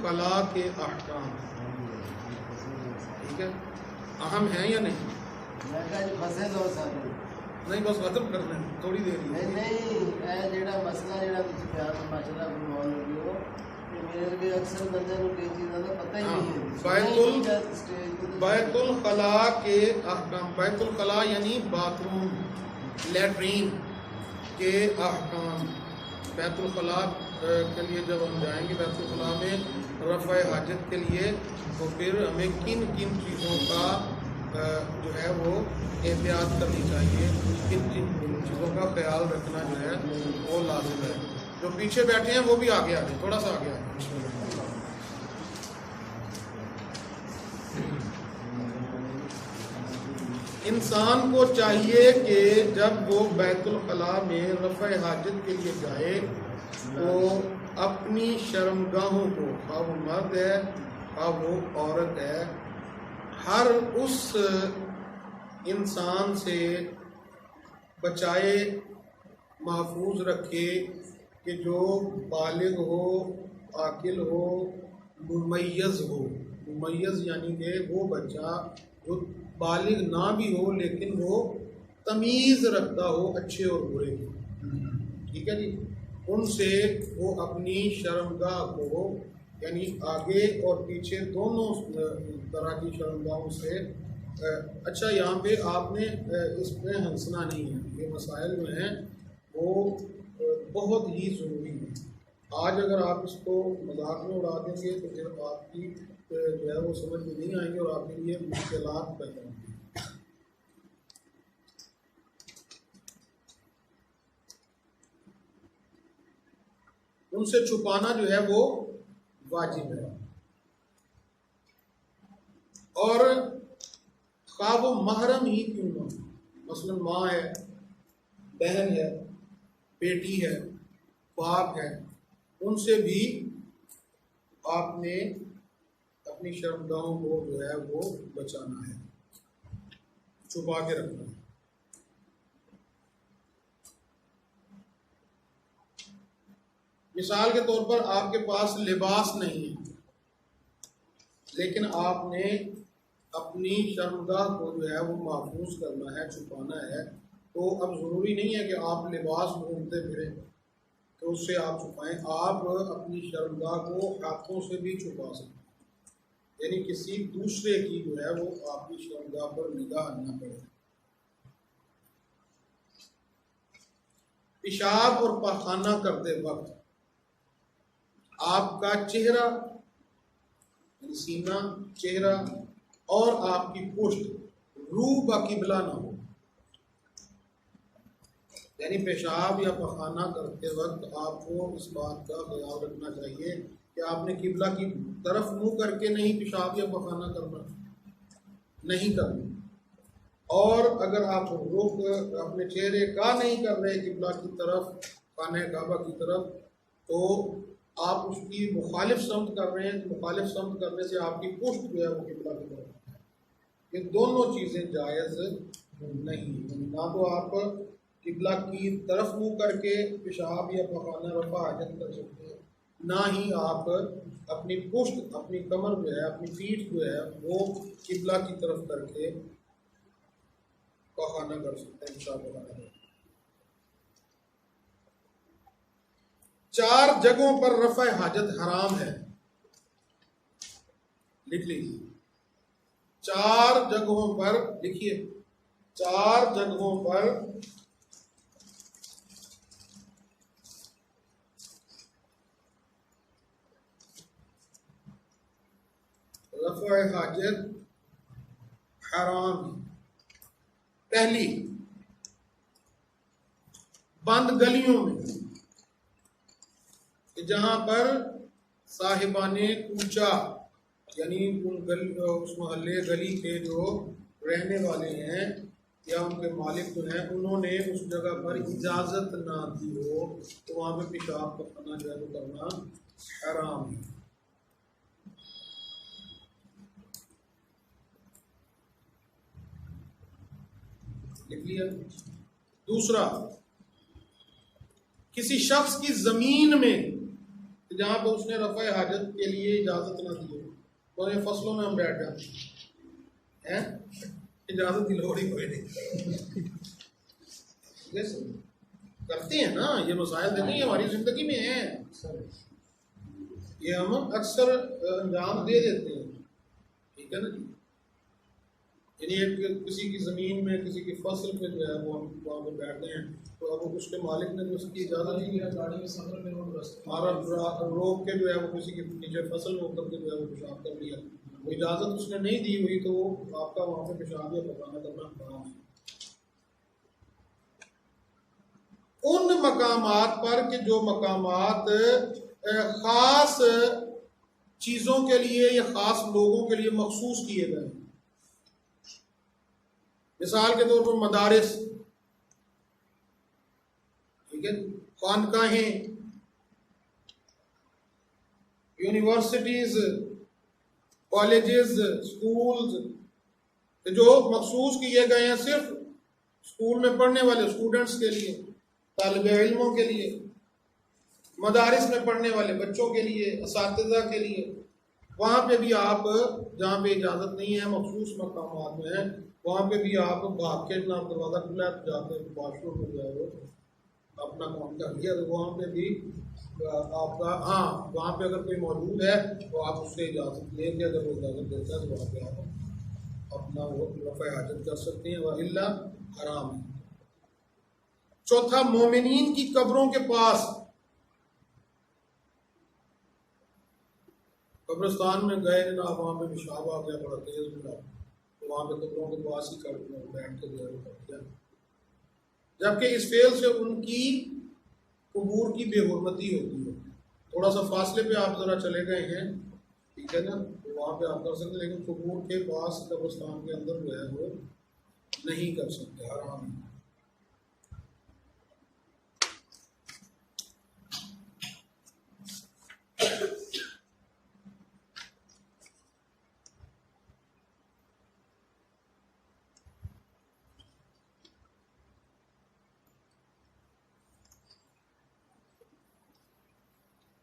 खला के अहकाम। ठीक है, अहम है या नहीं? फंसे दो सारे नहीं, बस खत्म करना है, थोड़ी देर ही। नहीं जेड़ा मसला जेड़ा तुम बयान माशाल्लाह फरमान लगे हो कि मेरे भी अक्सर बंदे को कई चीज़ों का पता ही नहीं है। बैतुल खला के अहकाम, बैतुल खला यानी बाथरूम, लैट्रीन के अहकाम। बैतुल खला के लिए जब हम जाएंगे बैतुल खला में रफ़ा हाजत के लिए, तो फिर हमें किन किन चीज़ों का जो है वो एहतियात करनी चाहिए, किन किन चीज़ों का ख्याल रखना जो है वो लाजिम है। जो पीछे बैठे हैं वो भी आगे आ जाए, थोड़ा सा आगे आ जाए। इंसान को चाहिए कि जब वो बैतुल खला में रफ़ा हाजत के लिए जाए तो अपनी शर्मगाहों को, खा वो मर्द है खा वो औरत है, हर उस इंसान से बचाए, महफूज रखे कि जो बालिग हो, आकिल हो, मुमय्यज़ हो। मुमय्यज़ यानी कि वो बच्चा जो बालिग ना भी हो लेकिन वो तमीज़ रखता हो अच्छे और बुरे की। ठीक है जी, उनसे वो अपनी शर्मगाह को, यानी आगे और पीछे दोनों तरह की शर्मगाहों से, अच्छा यहाँ पे आपने इस पर हंसना नहीं है, ये मसाइल जो हैं वो बहुत ही ज़रूरी है। आज अगर आप इसको मजाक में उड़ा देंगे तो फिर आपकी जो है वो समझ में नहीं आएंगे और आपके लिए मुश्किलात पैदा होंगी। उनसे छुपाना जो है वो वाजिब है, और खा वो महरम ही क्यों ना, मसलन माँ है, बहन है, बेटी है, बाप है, उनसे भी आपने अपनी शर्मगाहों को जो है वो बचाना है, छुपा के रखना है। मिसाल के तौर पर आपके पास लिबास नहीं है लेकिन आपने अपनी शर्मगाह को जो है वो महफूज करना है, छुपाना है, तो अब ज़रूरी नहीं है कि आप लिबास ढूंढते फिरें तो उससे आप छुपाएं। आप अपनी शर्मगाह को हाथों से भी छुपा सकते हैं, यानी किसी दूसरे की जो है वो आपकी शर्मगाह पर निगाह न पड़े। पेशाब और पाखाना करते वक्त आपका चेहरा, सीना, चेहरा और आपकी पुष्ट रूह बकिबला ना हो, यानी पेशाब या पखाना करते वक्त आपको इस बात का ख्याल रखना चाहिए कि आपने किबला की तरफ मुंह करके नहीं पेशाब या पखाना करना, नहीं करना। और अगर आप रुख अपने चेहरे का नहीं कर रहे किबला की तरफ, खाने काबा की तरफ, तो आप उसकी मुखालिफ समत कर रहे हैं, तो मुखालिफ समत करने से आपकी पुष्ट जो है वो किबला की तरफ है। ये दोनों चीज़ें जायज़ नहीं, ना तो आप किबला की तरफ मुंह करके पेशाब या पखाना रफ़ा हाजत कर सकते हैं, ना ही आप अपनी पुष्ट, अपनी कमर जो है, अपनी पीठ जो है वो किबला की तरफ करके पखाना कर सकते हैं, पेशाब पखाना कर सकते हैं। 4 जगहों पर रफ़ा हाजत हराम है, लिख लीजिए। 4 जगहों पर लिखिए, 4 जगहों पर रफ़ा हाजत हराम है। पहली, बंद गलियों में, जहां पर साहिबाने कूचा, यानी उस मोहल्ले गली के जो रहने वाले हैं या उनके मालिक जो हैं उन्होंने उस जगह पर इजाज़त ना दी हो, तो वहाँ पे पेशाब पखाना जो है तो करना हराम है। लिख लिया। दूसरा, किसी शख्स की ज़मीन में जहाँ पर उसने रफ़ा हाजत के लिए इजाज़त ना दी हो, तो ये फसलों में हम बैठ जाते हैं, इजाज़त की लोड़ ही कोई नहीं। करते हैं ना, ये मसाइल देखिए हमारी ज़िंदगी में है, ये हम अक्सर अंजाम दे देते हैं, ठीक है ना जी। यानी एक किसी की ज़मीन में किसी की फसल पे जो है वो हम वहाँ पर बैठते हैं, तो अब उसके मालिक ने उसकी इजाज़त नहीं है, गाड़ी में सफर में हमारा रोक के जो है वो किसी के नीचे फसल रोक करके जो है वो पेशाब कर लिया, वो इजाज़त उसने नहीं दी हुई, तो आपका वहाँ पे पेशाब या पकाना करना हराम है। उन मकामात पर कि जो मकामात ख़ास चीज़ों के लिए या ख़ास लोगों के लिए मखसूस किए गए हैं, मिसाल के तौर पर मदारिस, ठीक है, खानकाहें, यूनिवर्सिटीज, कॉलेजेस, स्कूल्स, जो मखसूस किए गए हैं सिर्फ स्कूल में पढ़ने वाले स्टूडेंट्स के लिए, तालिब इल्मों के लिए, मदारिस में पढ़ने वाले बच्चों के लिए, असातिज़ा के लिए, वहाँ पे भी आप जहाँ पे इजाज़त नहीं है मखसूस मकामात में है, वहाँ पे भी आप भाग के ना दरवाज़ा खुला है जाके वॉशरूम में जाए अपना काम कर लिया, तो वहाँ पे भी आपका, हाँ वहाँ पे अगर कोई मौजूद है तो आप उससे इजाज़त लेंगे, अगर वो इजाज़त देता है तो वहाँ पे आप अपना वो रफ़ा हाजत कर सकते हैं, वह इल्ला हराम है। चौथा, मोमिनीन की कब्रों के पास, कब्रिस्तान में गए ना, वहाँ पे पेशाब आ गया बड़ा तेज मिला, तो वहाँ पे कब्रों के पास ही कर बैठ के जो कर दिया, जबकि इस फेल से उनकी कबूर की बेहुरमती होती है। थोड़ा सा फासले पे आप ज़रा चले गए हैं, ठीक है ना, तो वहाँ पे आप कर सकते, लेकिन कबूर के पास कब्रिस्तान के अंदर जो है वो नहीं कर सकते, हराम है।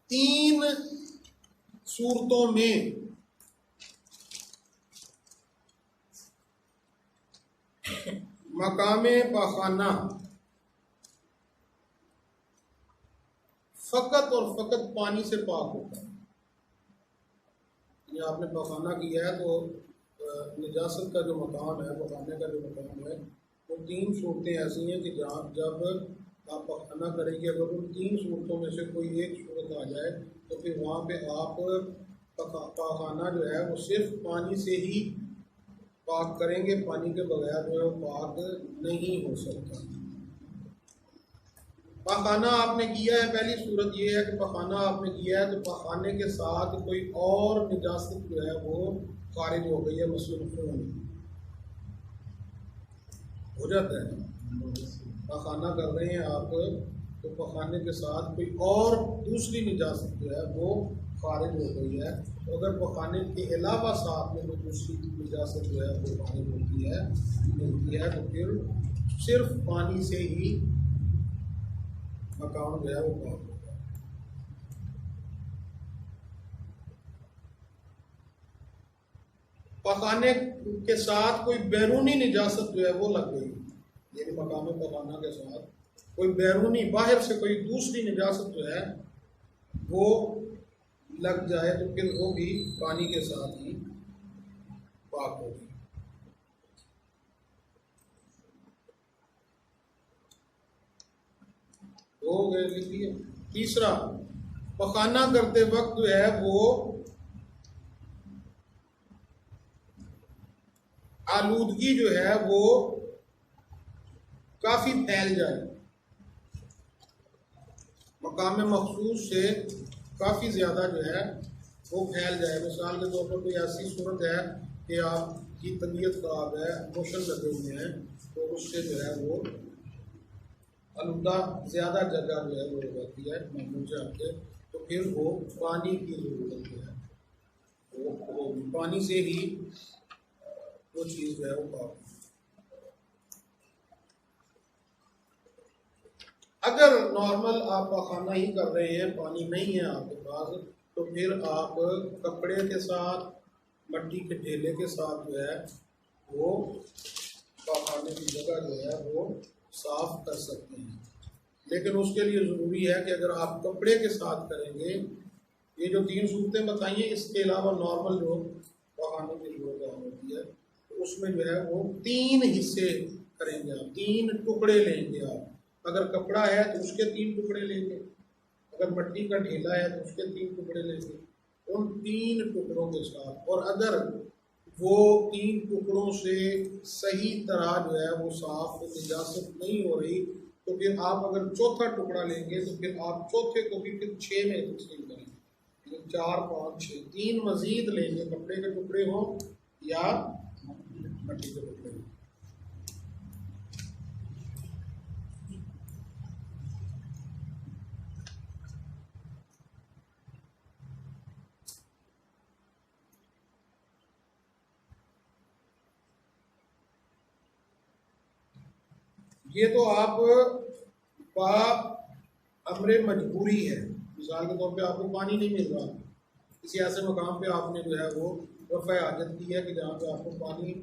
तीन सूरतों में मकामे पाखाना फ़कत और फ़कत पानी से पाक होता है। ये आपने पाखाना किया है तो निजासत का जो मकाम है, पाखाने का जो मकाम है, वो तीन सूरतें ऐसी हैं कि जहाँ जब आप पाखाना करेंगे, अगर उन तीन सूरतों में से कोई एक सूरत आ जाए तो फिर वहाँ पे आप पाखाना जो है वो सिर्फ पानी से ही पाक करेंगे, पानी के बगैर जो है वो पाक नहीं हो सकता। पाखाना आपने किया है, पहली सूरत ये है कि पाखाना आपने किया है तो पाखाने के साथ कोई और निजासत जो है वो खारिज हो गई है, मसलन खून हो जाता है। पाखाना कर रहे हैं आप तो पाखाने के साथ कोई और दूसरी निजासत जो है वो खारिज हो गई है, तो अगर पाखाने के अलावा साथ में कोई दूसरी निजासत जो है वो खारिज मिलती है तो फिर सिर्फ पानी से ही मकान जो है वो पाक होगा। पकाने के साथ कोई बैरूनी निजासत जो है वो लग गई, यानी मकाम पकाना के साथ कोई बैरूनी बाहर से कोई दूसरी निजासत जो है वो लग जाए तो फिर वो भी पानी के साथ ही पाक होगी। हो गए, लिख लिया। तीसरा, पकाना करते वक्त जो है वो आलूदगी जो है वो काफ़ी फैल जाए, मकाम मखसूस से काफ़ी ज़्यादा जो है वो फैल जाए। मिसाल के तौर पर कोई ऐसी सूरत है कि आपकी तबीयत ख़राब है, मोशन लगे हुए हैं, तो उससे जो है वो आलूदा ज़्यादा जगह जो है वो हो जाती है मामूल से आपके, तो फिर वो पानी की ज़रूरत है, वो पानी से ही वो चीज़ जो है वो पाक। अगर नॉर्मल आप खाना ही कर रहे हैं, पानी नहीं है आपके पास, तो फिर आप कपड़े के साथ, मट्टी के ढेले के साथ जो है वो पाखाने की जगह जो है वो साफ कर सकते हैं। लेकिन उसके लिए ज़रूरी है कि अगर आप कपड़े के साथ करेंगे, ये जो 3 सूरतें बताई हैं, इसके अलावा नॉर्मल जो पाखाने की जरूरत होती है तो उसमें जो है वो 3 हिस्से करेंगे आप, 3 टुकड़े लेंगे आप। अगर कपड़ा है तो उसके 3 टुकड़े लेंगे, अगर मट्टी का ढेला है तो उसके 3 टुकड़े लेंगे, उन 3 टुकड़ों के साथ। और अगर वो 3 टुकड़ों से सही तरह जो है वो साफ निजासत नहीं हो रही, तो फिर आप अगर चौथा टुकड़ा लेंगे तो फिर आप चौथे को भी फिर 6 में तकसीम करेंगे, 4, 5, 6, 3 मजीद लेंगे, कपड़े के टुकड़े हों या मट्टी के टुकड़े हों। ये तो आप बा अमरे मजबूरी है। मिसाल के तौर पे आपको पानी नहीं मिल रहा, किसी ऐसे मकाम पे आपने जो है वो रफ़ा हाजत की है कि जहाँ पे आपको पानी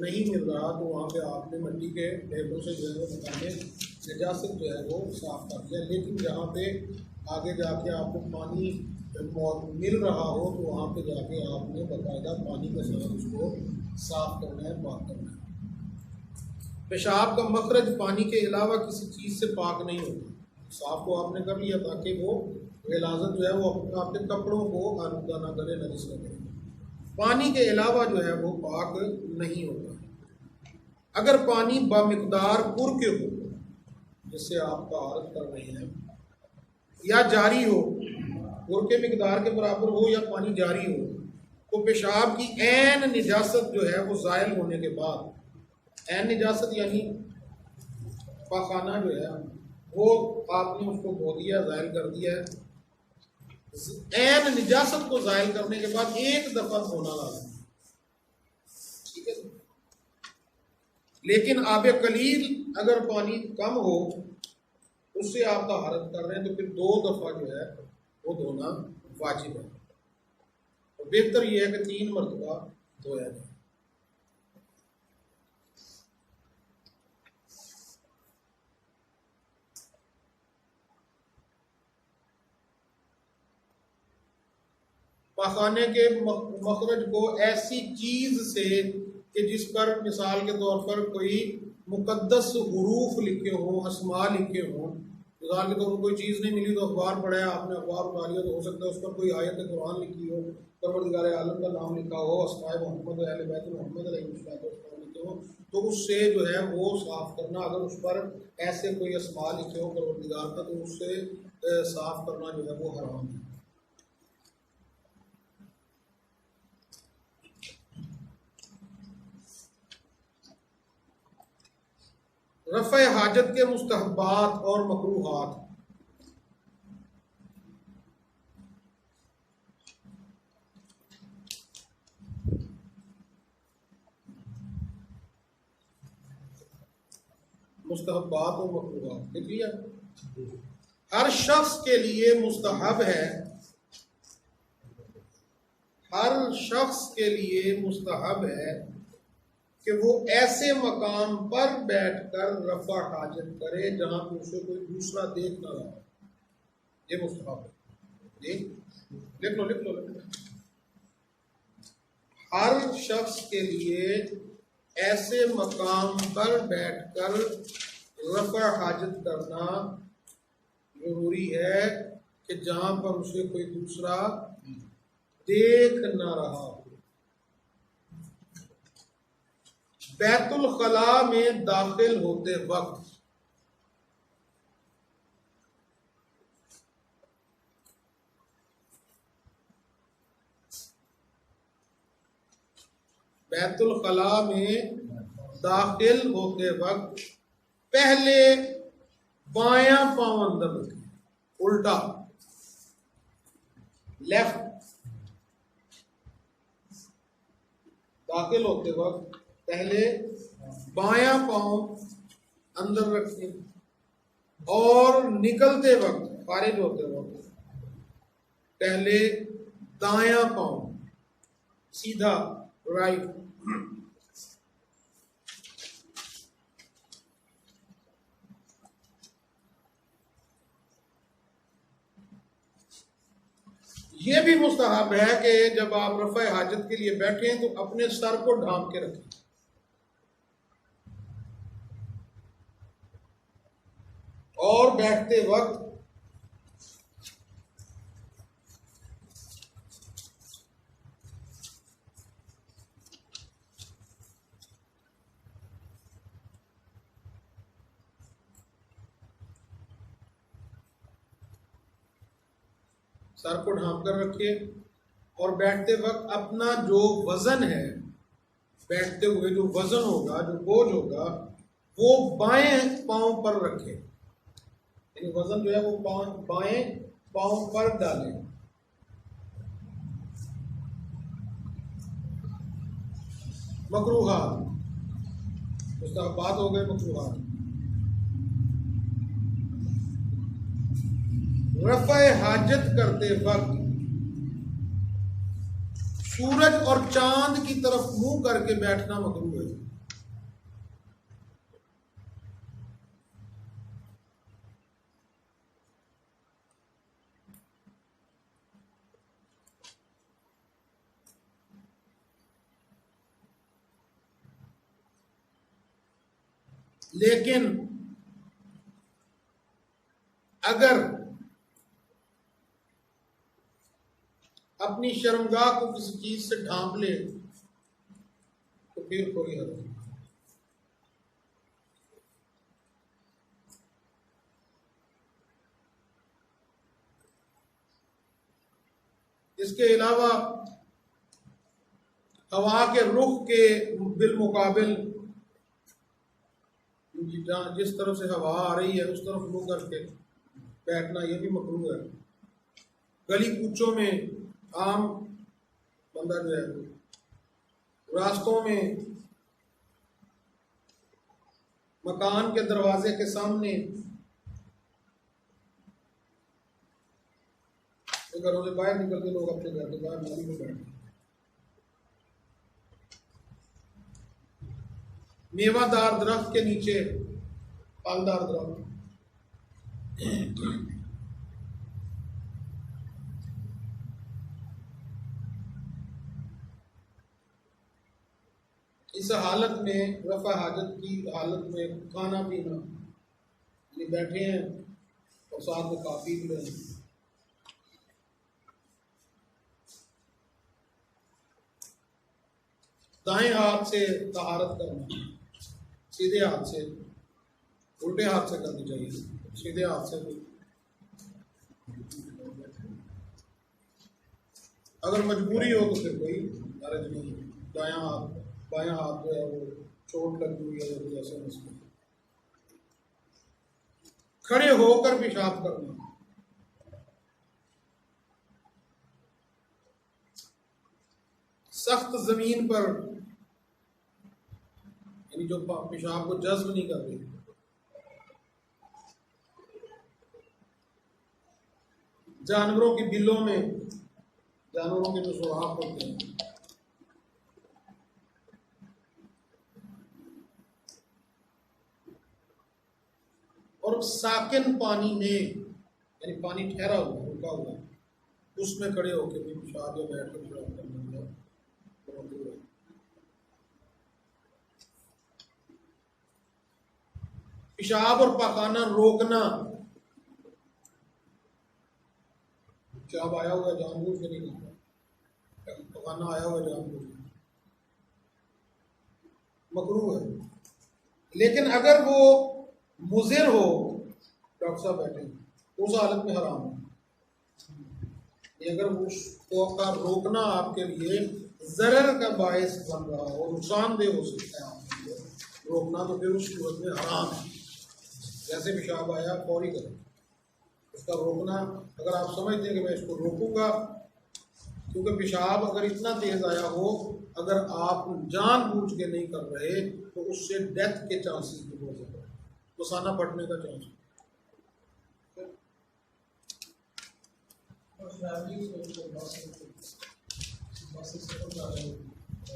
नहीं मिल रहा, तो वहाँ पे आपने मट्टी के ढेलों से जो है वो मकाने नजासत जो है वो साफ कर दिया। लेकिन जहाँ पे आगे जाके आपको पानी मिल रहा हो तो वहाँ पे जाके आपने बाकायदा पानी के साथ उसको साफ करना है, पाक करना है। पेशाब का मखरज पानी के अलावा किसी चीज़ से पाक नहीं होता। साफ को आपने कर लिया ताकि वो गिलाजत जो है वो आपके कपड़ों को आलूदा ना करे, नजिस न करे। पानी के अलावा जो है वो पाक नहीं होता। अगर पानी बामिकदार पुर के हो, जिससे आप तहारत कर रहे हैं, या जारी हो, पुर के मिकदार के बराबर हो या पानी जारी हो, तो पेशाब की ऐन निजासत जो है वो ज़ायल होने के बाद, ऐन निजासत यानी पाखाना जो है वो आपने उसको धो दिया, ज़ायल कर दिया है। ऐन निजासत को ज़ायल करने के बाद एक दफ़ा धोना लाज़िम है, ठीक है। लेकिन आब कलील अगर पानी कम हो, उससे आप तहारत कर रहे हैं, तो फिर 2 दफ़ा जो है वो धोना वाजिब है। और बेहतर यह है कि 3 मरतबा धोया जाए। पाखाने के मखरज को ऐसी चीज़ से कि जिस पर मिसाल के तौर पर कोई मुकद्दस हुरूफ लिखे हों, अस्मा लिखे हों। मिसाल के तौर पर कोई चीज़ नहीं मिली तो अखबार पढ़ा है आपने, अखबार उठा लिया, तो हो सकता है उस पर कोई आयत कुरान लिखी हो, परवरदिगार आलम का नाम लिखा हो, अस्माए मोहम्मद अहले बैत मोहम्मद अलैहिस्सलाम लिखे हो, तो उससे जो है वो साफ़ करना। अगर उस पर ऐसे कोई अस्मा लिखे हो परवरदिगार का, तो उससे साफ़ करना जो है वो हराम है। रफ़े हाजत के मुस्तहबात और मकरूहात। मुस्तहबात और मकरूहात देख लिया। हर शख्स के लिए मुस्तहब है, हर शख्स के लिए मुस्तहब है कि वो ऐसे मकाम पर बैठकर रफ़ा हाजत करे जहाँ पर उसे कोई दूसरा देख ना रहा। ये मुस्तहब है। लिख लो। हर शख्स के लिए ऐसे मकाम पर बैठकर रफ़ा हाजत करना जरूरी है कि जहाँ पर उसे कोई दूसरा देख ना रहा हो। बैतुल खला में दाखिल होते वक्त बैतुल खला में दाखिल होते वक्त पहले बायां पांव अंदर रखें, उल्टा लेफ्ट। दाखिल होते वक्त पहले बायां पांव अंदर रखें और निकलते वक्त, खारिज होते वक्त पहले दायां पांव सीधा, राइट, ये भी मुस्तहब है कि जब आप रफ़ा हाजत के लिए बैठें तो अपने सर को ढांप के रखें। और बैठते वक्त सर को ढांप कर रखिए और बैठते वक्त अपना जो वजन है, बैठते हुए जो वजन होगा, जो बोझ होगा, वो बाएं पांव पर रखें। यानी वजन जो है वो बाएं पांव पर डालें। मकरूहात, मुस्तहबात हो गए मकरूहात। रफ़ा हाजत करते वक्त सूरज और चांद की तरफ मुंह करके बैठना मकरूह है। लेकिन अगर अपनी शर्मगाह को किसी चीज से ढांप ले तो फिर कोई हर्ज नहीं। इसके अलावा हवा के रुख के बिलमुकाबिल जिस तरफ से हवा आ रही है उस तरफ मुंह करके बैठना यह भी मकरूह है। गली कूचों में आम बंदा जो है, रास्तों में, मकान के दरवाजे के सामने, घरों से बाहर निकलते लोग अपने घर के बाहर नाली में बैठते, मेवादार दरख्त के नीचे, फलदार दरख्त, इस हालत में, रफ़ा हाजत की हालत में खाना पीना, यानी बैठे हैं और साथ में काफी भी रहे, दाएं हाथ से तहारत करना, सीधे हाथ से, उल्टे हाथ से करनी चाहिए, सीधे हाथ से। अगर मजबूरी हो तो फिर कोई हर्ज नहीं। दायां हाथ, बायां हाथ जो है वो चोट लगी हुई है तो जैसे मसले, खड़े होकर पेशाब करना, सख्त जमीन पर, यानी जो पेशाब को जज्ब नहीं कर रही, जानवरों की बिलों में, जानवरों के जो सुराख होते हैं, और साकिन पानी में, यानी पानी ठहरा हुआ, रुका हुआ, उसमें खड़े होकर भी पेशाब या बैठ कर पेशाब करना है। पेशाब और पखाना रोकना, पेशाब आया हुआ जानबूझ के नहीं करता, पखाना आया हुआ जानबूझ के, मकरूह है। लेकिन अगर वो मुज़िर हो, डॉक्टर साहब बैठे, उस हालत में हराम है। अगर उसको का रोकना आपके लिए ज़रर का बायस बन रहा हो, नुकसानदेह हो सकता है आपके लिए रोकना, तो फिर उस सूरत में हराम है। जैसे पेशाब आया फौरी करें, उसका रोकना, अगर आप समझते हैं कि मैं इसको रोकूंगा, क्योंकि पेशाब अगर इतना तेज आया हो, अगर आप जानबूझ के नहीं कर रहे तो उससे डेथ के चांसेस भी हो सकते हैं, मसाना फटने का चांस।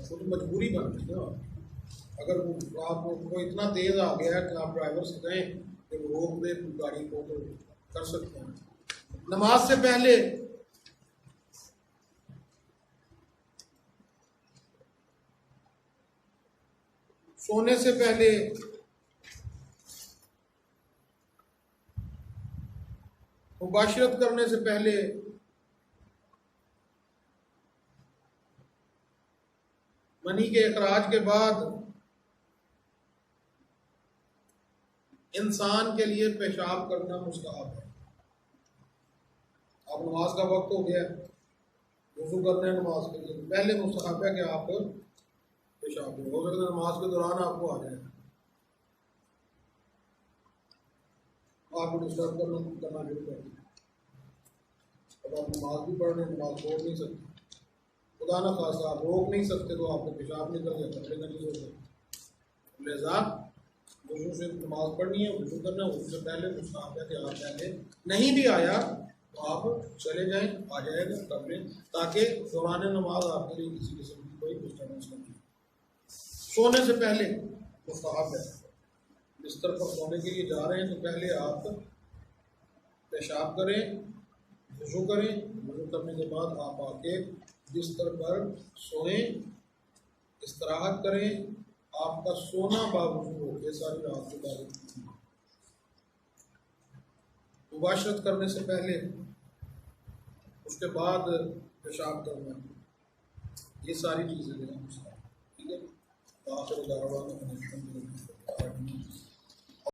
वो तो मजबूरी बन गई ना। अगर आपको इतना तेज आ गया है कि आप ड्राइवर से कहें कि वो रोक दे गाड़ी को, तो कर सकते हैं। नमाज से पहले सोने से पहले मुबाशरत करने से पहले मनी के इखराज के बाद इंसान के लिए पेशाब करना मुस्तहब है। अब नमाज का वक्त हो गया, वुज़ू करते हैं नमाज के लिए, पहले मुस्तहब है कि आप पेशाब करें। हो सकता है नमाज के दौरान आपको आ जाए, आपको डिस्टर्ब करना शुरू कर दें। अब आप नमाज भी पढ़ रहे हैं, नमाज छोड़ नहीं सकते, खुदा ना खासा आप रोक नहीं सकते, तो आपको पेशाब निकल गया, कपड़े का नहीं हो सकते। लिहाजा वुज़ू से नमाज पढ़नी है, वुज़ू करना है। वुज़ू से पहले मुस्तहब है कि आप पहले नहीं भी आया तो आप चले जाएं, आ जाएगा कर लें, ताकि दौरान नमाज आपके लिए किसी किस्म की कोई डिस्टर्बेंस नहीं हो। सोने से पहले मुस्तहब है, बिस्तर पर सोने के लिए जा रहे हैं तो पहले आप पेशाब करें, वुज़ू करें। वुज़ू करने के बाद आप आके बिस्तर पर सोएं, इस्तराहत करें। आपका सोना बावजूद हो, ये सारी रात की इबादत। मुबाशरत करने से पहले, उसके बाद पेशाब करना, ये सारी चीज़ें जो हैं, ठीक है। तो आखिर